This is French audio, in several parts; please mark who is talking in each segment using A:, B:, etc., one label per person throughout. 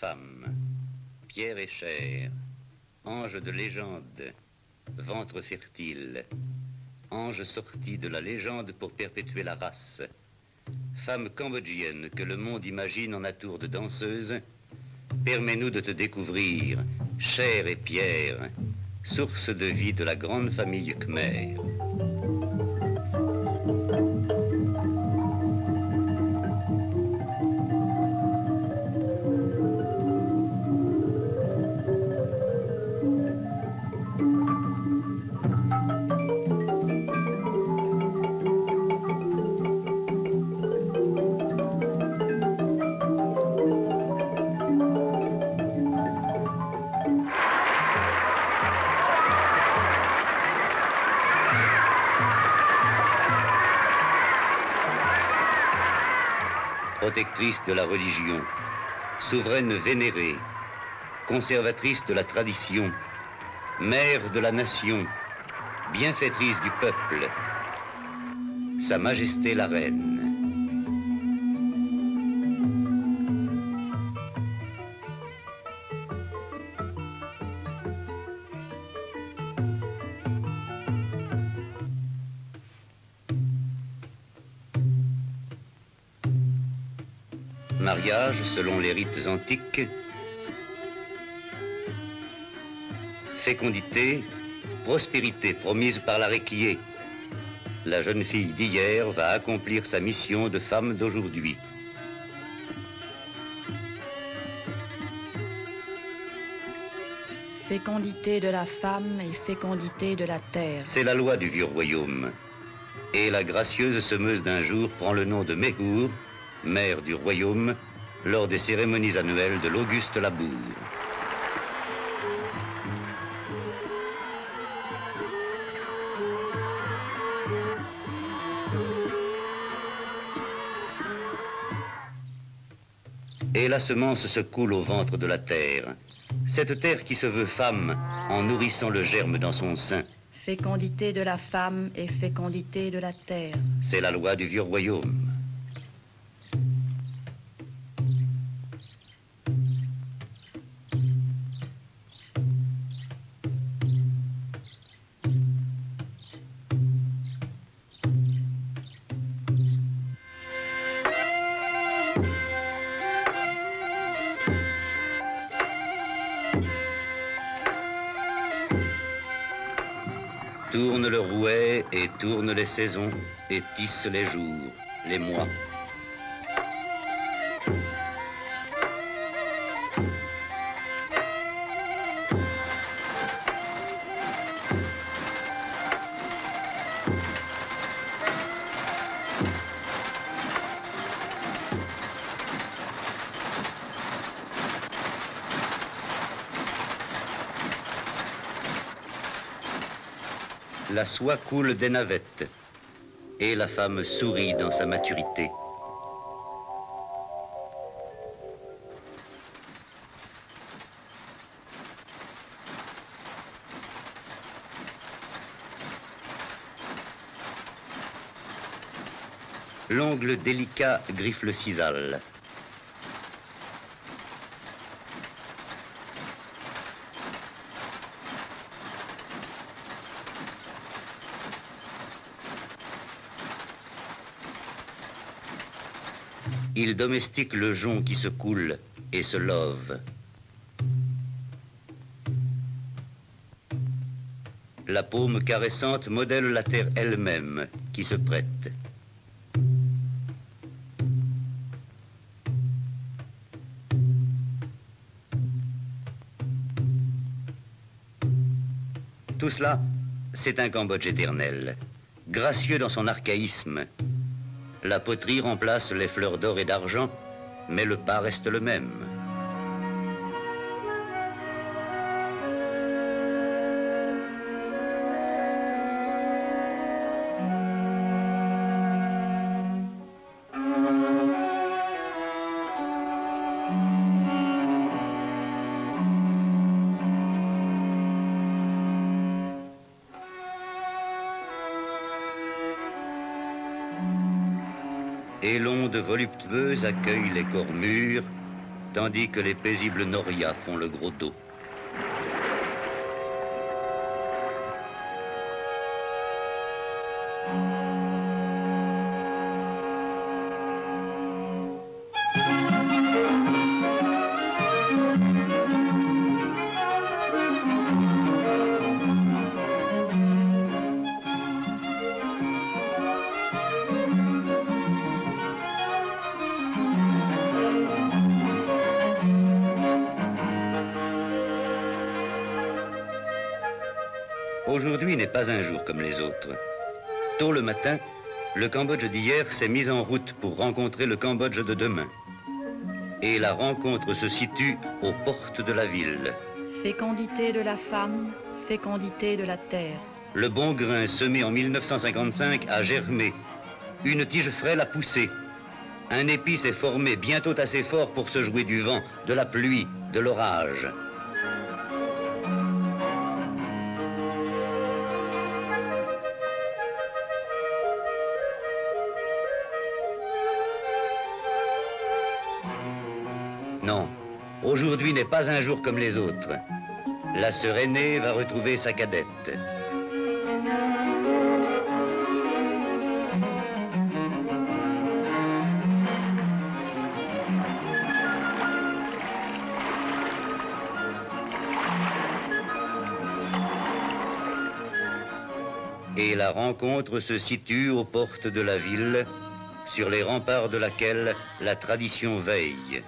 A: femme, pierre et chair, ange de légende, ventre fertile, ange sorti de la légende pour perpétuer la race, femme cambodgienne que le monde imagine en atour de danseuse, permets-nous de te découvrir, chair et pierre, source de vie de la grande famille khmer. Protectrice de la religion, souveraine vénérée, conservatrice de la tradition, mère de la nation, bienfaitrice du peuple, Sa Majesté la Reine. Mariage selon les rites antiques, fécondité, prospérité promise par la Rekié. La jeune fille d'hier va accomplir sa mission de femme d'aujourd'hui.
B: Fécondité de la femme et fécondité de la terre.
A: C'est la loi du vieux royaume. Et la gracieuse semeuse d'un jour prend le nom de Méhour, mère du royaume, lors des cérémonies annuelles de l'Auguste Labour. Et la semence se coule au ventre de la terre, cette terre qui se veut femme en nourrissant le germe dans son sein.
B: Fécondité de la femme et fécondité de la terre.
A: C'est la loi du vieux royaume. Tourne le rouet et tourne les saisons et tisse les jours, les mois. La soie coule des navettes et la femme sourit dans sa maturité. L'ongle délicat griffe le sisal. Il domestique le jonc qui se coule et se love. La paume caressante modèle la terre elle-même qui se prête. Tout cela, c'est un Cambodge éternel, gracieux dans son archaïsme. La poterie remplace les fleurs d'or et d'argent, mais le pas reste le même. Et l'onde voluptueuse accueille les corps mûrs tandis que les paisibles norias font le gros dos. Aujourd'hui n'est pas un jour comme les autres. Tôt le matin, le Cambodge d'hier s'est mis en route pour rencontrer le Cambodge de demain. Et la rencontre se situe aux portes de la ville.
B: Fécondité de la femme, fécondité de la terre.
A: Le bon grain semé en 1955 a germé. Une tige frêle a poussé. Un épi s'est formé bientôt assez fort pour se jouer du vent, de la pluie, de l'orage. Non, aujourd'hui n'est pas un jour comme les autres. La sœur aînée va retrouver sa cadette. Et la rencontre se situe aux portes de la ville, sur les remparts de laquelle la tradition veille.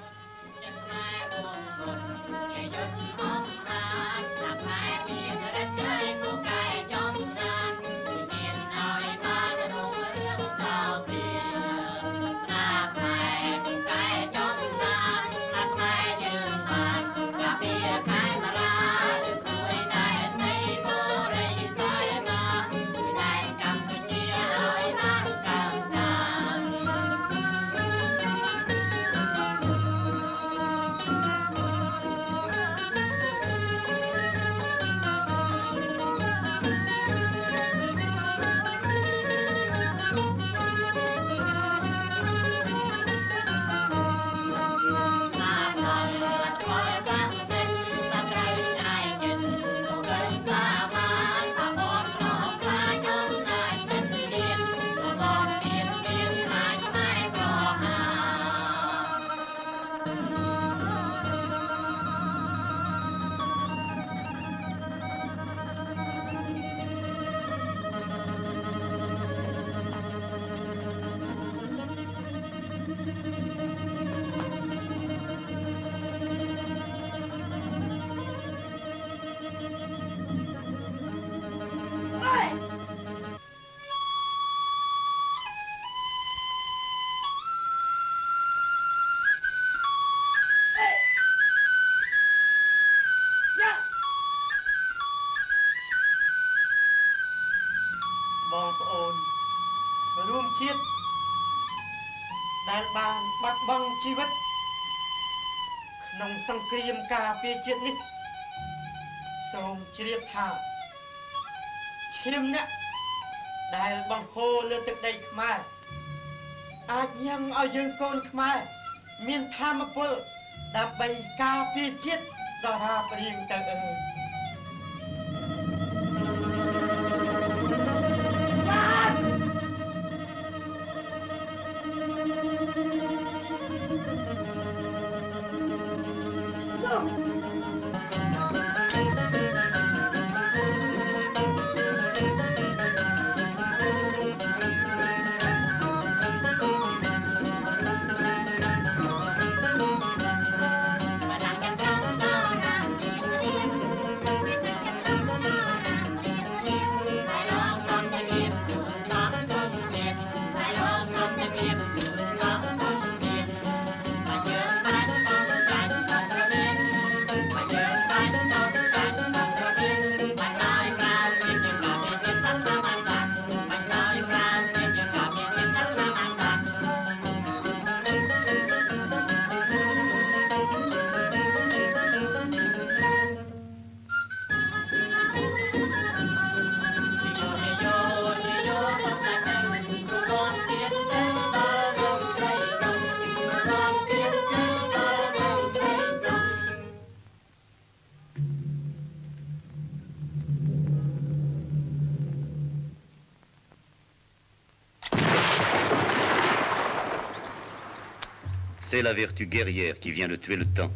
A: C'est la vertu guerrière qui vient de tuer le temps.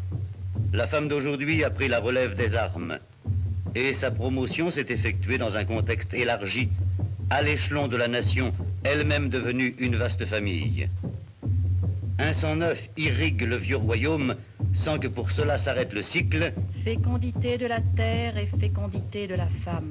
A: La femme d'aujourd'hui a pris la relève des armes. Et sa promotion s'est effectuée dans un contexte élargi, à l'échelon de la nation, elle-même devenue une vaste famille. Un sang neuf irrigue le vieux royaume sans que pour cela s'arrête le cycle.
B: Fécondité de la terre et fécondité de la femme.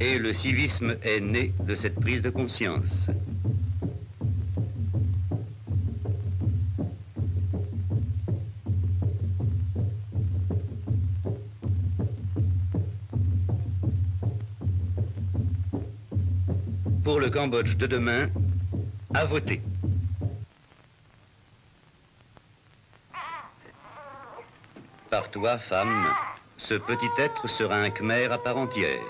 A: Et le civisme est né de cette prise de conscience. Pour le Cambodge de demain, à voter. Par toi, femme, ce petit être sera un Khmer à part entière.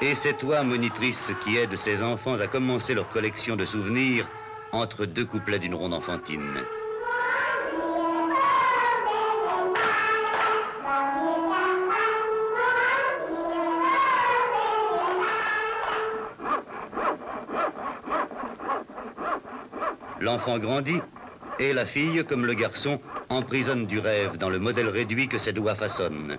A: Et c'est toi, monitrice, qui aide ces enfants à commencer leur collection de souvenirs entre deux couplets d'une ronde enfantine. L'enfant grandit, et la fille, comme le garçon, emprisonne du rêve dans le modèle réduit que ses doigts façonnent.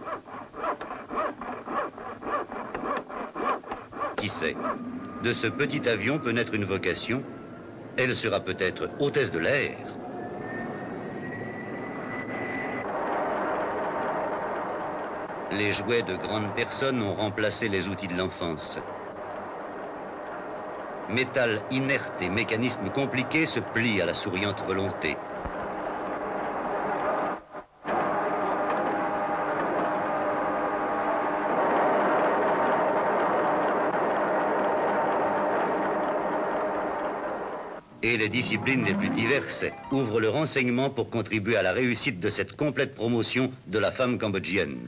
A: Qui sait, de ce petit avion peut naître une vocation. Elle sera peut-être hôtesse de l'air. Les jouets de grandes personnes ont remplacé les outils de l'enfance. Métal inerte et mécanisme compliqué se plient à la souriante volonté. Et les disciplines les plus diverses ouvrent le renseignement pour contribuer à la réussite de cette complète promotion de la femme cambodgienne.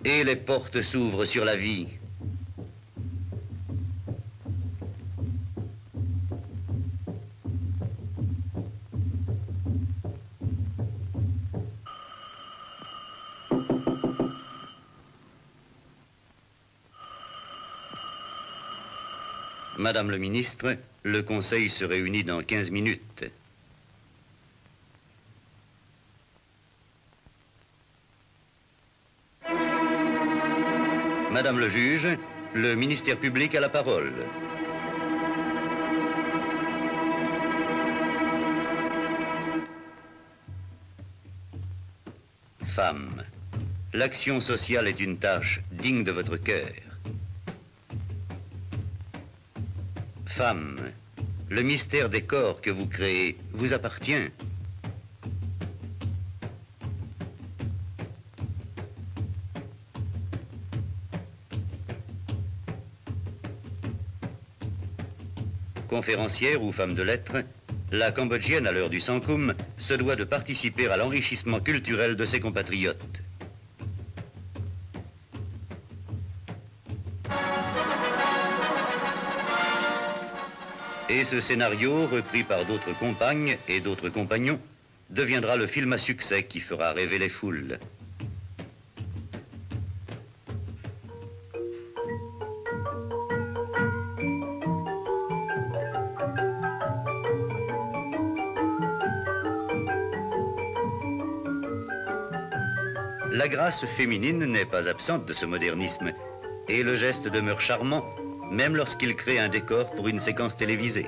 A: et les portes s'ouvrent sur la vie. Madame le ministre, le Conseil se réunit dans 15 minutes. Madame le juge, le ministère public a la parole. Femme, l'action sociale est une tâche digne de votre cœur. Femme, le mystère des corps que vous créez vous appartient. Conférencière ou femme de lettres, la Cambodgienne, à l'heure du Sankum, se doit de participer à l'enrichissement culturel de ses compatriotes. Et ce scénario, repris par d'autres compagnes et d'autres compagnons, deviendra le film à succès qui fera rêver les foules. La grâce féminine n'est pas absente de ce modernisme, et le geste demeure charmant, même lorsqu'il crée un décor pour une séquence télévisée.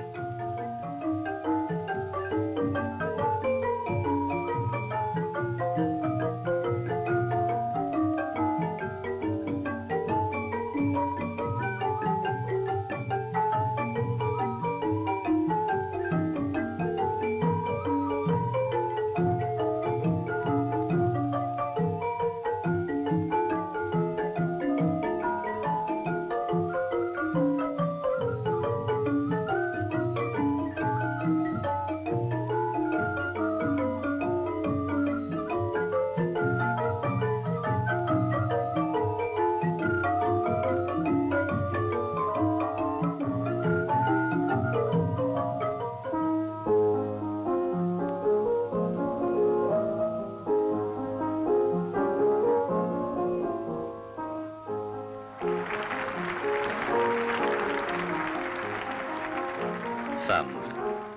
A: Femme,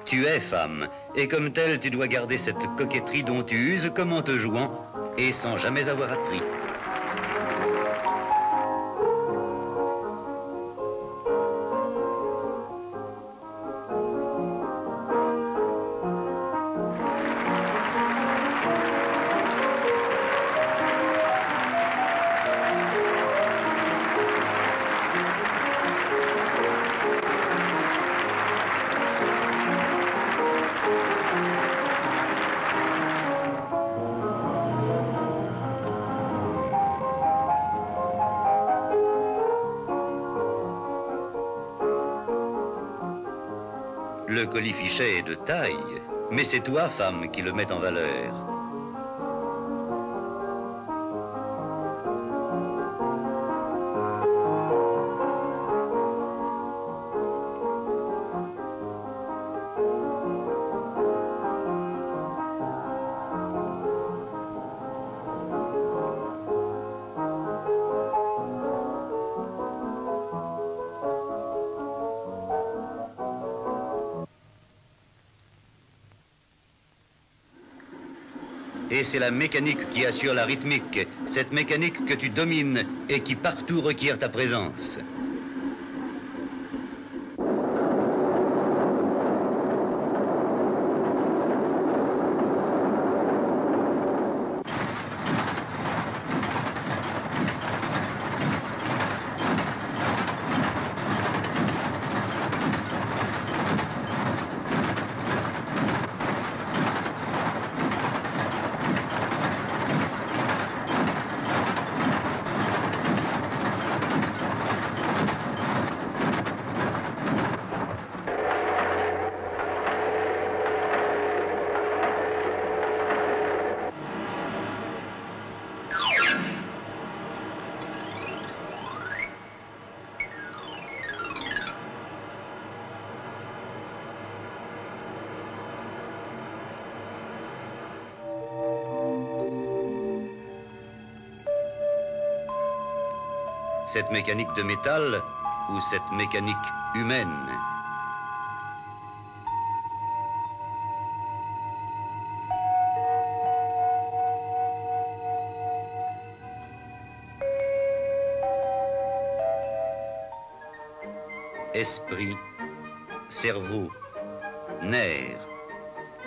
A: tu es femme, et comme telle, tu dois garder cette coquetterie dont tu uses comme en te jouant, et sans jamais avoir appris. Le colifichet est de taille, mais c'est toi, femme, qui le mets en valeur. Et c'est la mécanique qui assure la rythmique, cette mécanique que tu domines et qui partout requiert ta présence. Cette mécanique de métal ou cette mécanique humaine? Esprit, cerveau, nerfs.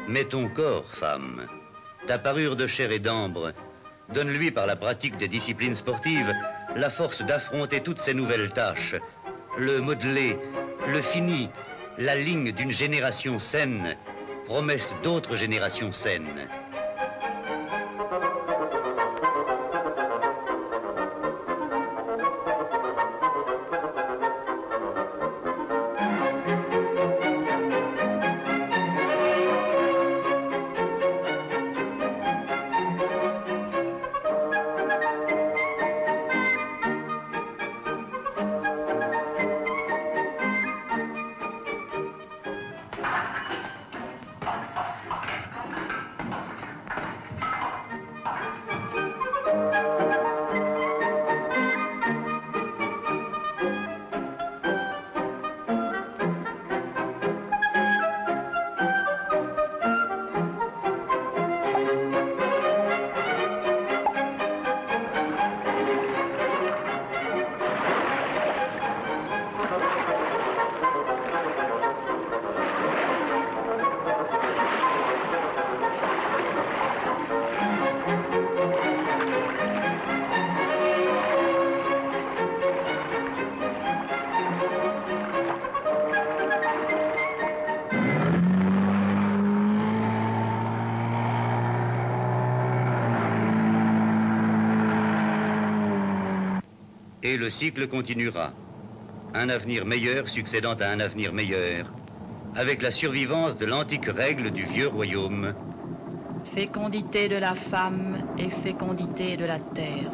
A: Mais ton corps, femme, ta parure de chair et d'ambre, donne-lui par la pratique des disciplines sportives la force d'affronter toutes ces nouvelles tâches, le modelé, le fini, la ligne d'une génération saine, promesse d'autres générations saines. Et le cycle continuera. Un avenir meilleur succédant à un avenir meilleur, avec la survivance de l'antique règle du vieux royaume.
B: Fécondité de la femme et fécondité de la terre.